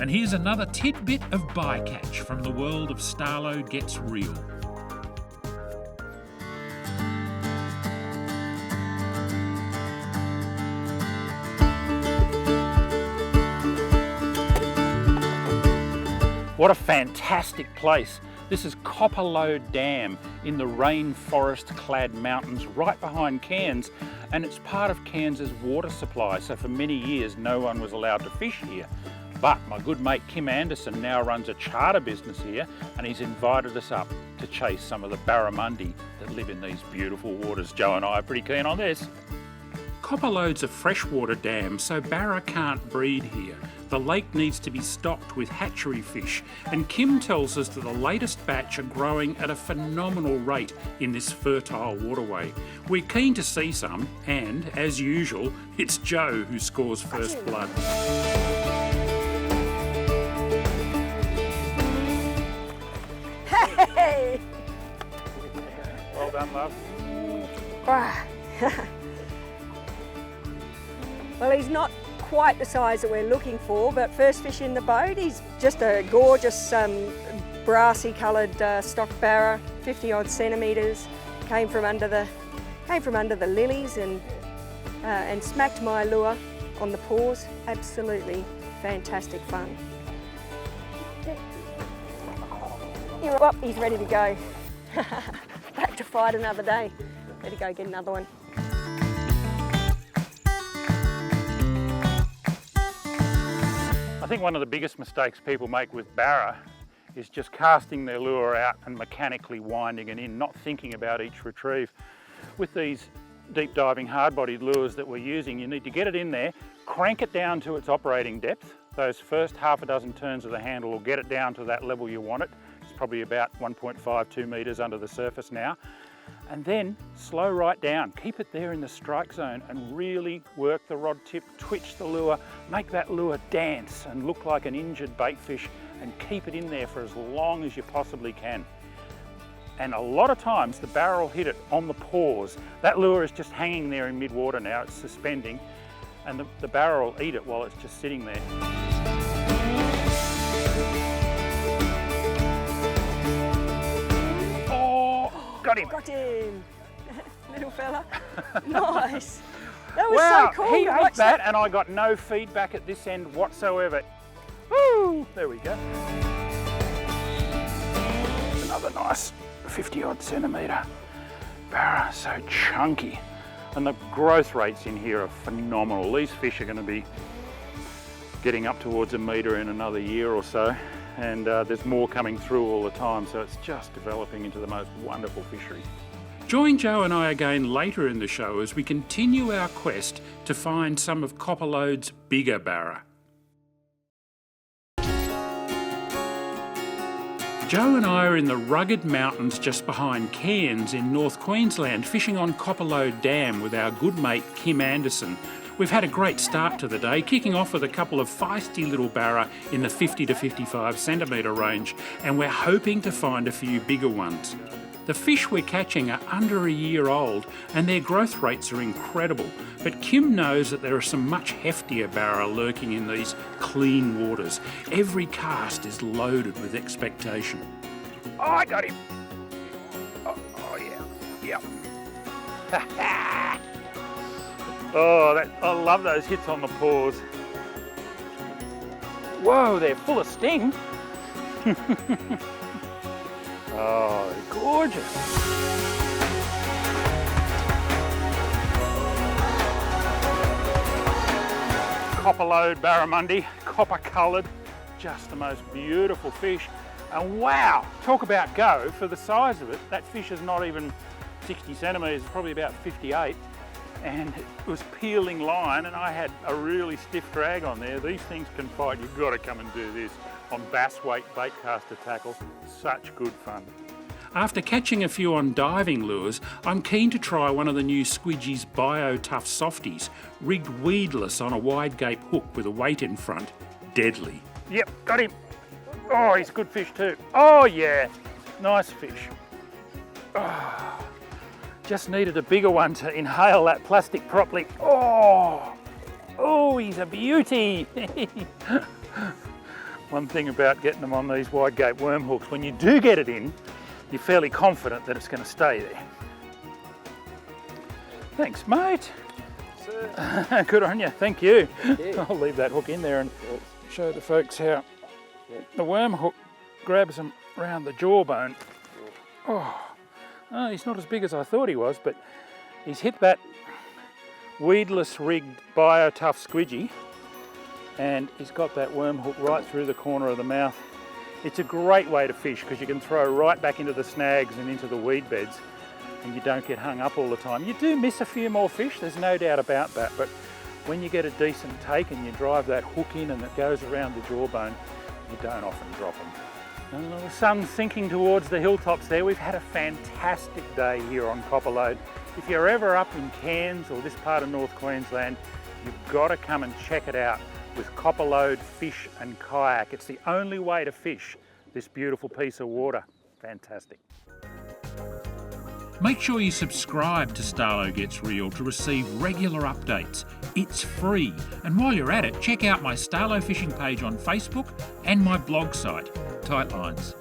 And here's another tidbit of bycatch from the world of Starlo Gets Real. What a fantastic place. This is Copperlode Dam in the rainforest-clad mountains right behind Cairns, and it's part of Cairns' water supply, so for many years no one was allowed to fish here. But my good mate Kim Anderson now runs a charter business here, and he's invited us up to chase some of the barramundi that live in these beautiful waters. Joe and I are pretty keen on this. Copperlode's a freshwater dam, so barra can't breed here. The lake needs to be stocked with hatchery fish, and Kim tells us that the latest batch are growing at a phenomenal rate in this fertile waterway. We're keen to see some, and as usual, it's Joe who scores first blood. Hey! Well done, love. Well, he's not quite the size that we're looking for, but first fish in the boat. He's just a gorgeous brassy coloured stock barra, 50 odd centimetres. Came from under the lilies and smacked my lure on the paws. Absolutely fantastic fun. You're up, he's ready to go. Back to fight another day. Better go get another one. I think one of the biggest mistakes people make with barra is just casting their lure out and mechanically winding it in, not thinking about each retrieve. With these deep diving hard-bodied lures that we're using, you need to get it in there, crank it down to its operating depth. Those first half a dozen turns of the handle will get it down to that level you want it. It's probably about 1.5, 2 metres under the surface now. And then slow right down, keep it there in the strike zone and really work the rod tip, twitch the lure, make that lure dance and look like an injured bait fish, and keep it in there for as long as you possibly can. And a lot of times the barra will hit it on the paws. That lure is just hanging there in mid-water now, it's suspending, and the barra will eat it while it's just sitting there. Got him. Got him. Little fella. Nice. That was wow, so cool. He ate that and I got no feedback at this end whatsoever. Woo! There we go. Another nice 50 odd centimetre barra, so chunky. And the growth rates in here are phenomenal. These fish are going to be getting up towards a metre in another year or so. And there's more coming through all the time, so it's just developing into the most wonderful fishery. Join Joe and I again later in the show as we continue our quest to find some of Copperlode's bigger barra. Joe and I are in the rugged mountains just behind Cairns in North Queensland, fishing on Copperlode Dam with our good mate Kim Anderson. We've had a great start to the day, kicking off with a couple of feisty little barra in the 50 to 55 centimetre range, and we're hoping to find a few bigger ones. The fish we're catching are under a year old and their growth rates are incredible, but Kim knows that there are some much heftier barra lurking in these clean waters. Every cast is loaded with expectation. Oh, I got him! Oh yeah, yep. Oh, I love those hits on the paws. Whoa, they're full of sting. Oh, they're gorgeous. Copperlode barramundi, copper coloured, just the most beautiful fish. And wow, talk about go, for the size of it, that fish is not even 60 centimetres, probably about 58. And it was peeling line and I had a really stiff drag on there. These things can fight. You've got to come and do this on bass weight baitcaster tackle. Such good fun. After catching a few on diving lures, I'm keen to try one of the new Squidgy's Bio Tough Softies, rigged weedless on a wide gape hook with a weight in front. Deadly. Yep, got him. Oh, he's a good fish too. Oh yeah, nice fish. Oh. Just needed a bigger one to inhale that plastic properly. Oh, he's a beauty. one thing about getting them on these wide gape worm hooks, when you do get it in, you're fairly confident that it's going to stay there. Thanks, mate. Sir. Good on you, thank you. Yeah. I'll leave that hook in there and show the folks how the worm hook grabs them around the jawbone. Oh, he's not as big as I thought he was, but he's hit that weedless rigged bio-tough squidgy, and he's got that worm hook right through the corner of the mouth. It's a great way to fish because you can throw right back into the snags and into the weed beds, and you don't get hung up all the time. You do miss a few more fish, there's no doubt about that, but when you get a decent take and you drive that hook in and it goes around the jawbone, you don't often drop them. The sun's sinking towards the hilltops there. We've had a fantastic day here on Copperlode. If you're ever up in Cairns or this part of North Queensland, you've got to come and check it out with Copperlode Fish and Kayak. It's the only way to fish this beautiful piece of water. Fantastic. Make sure you subscribe to Starlo Gets Real to receive regular updates. It's free. And while you're at it, check out my Starlo fishing page on Facebook and my blog site, Tight Lines.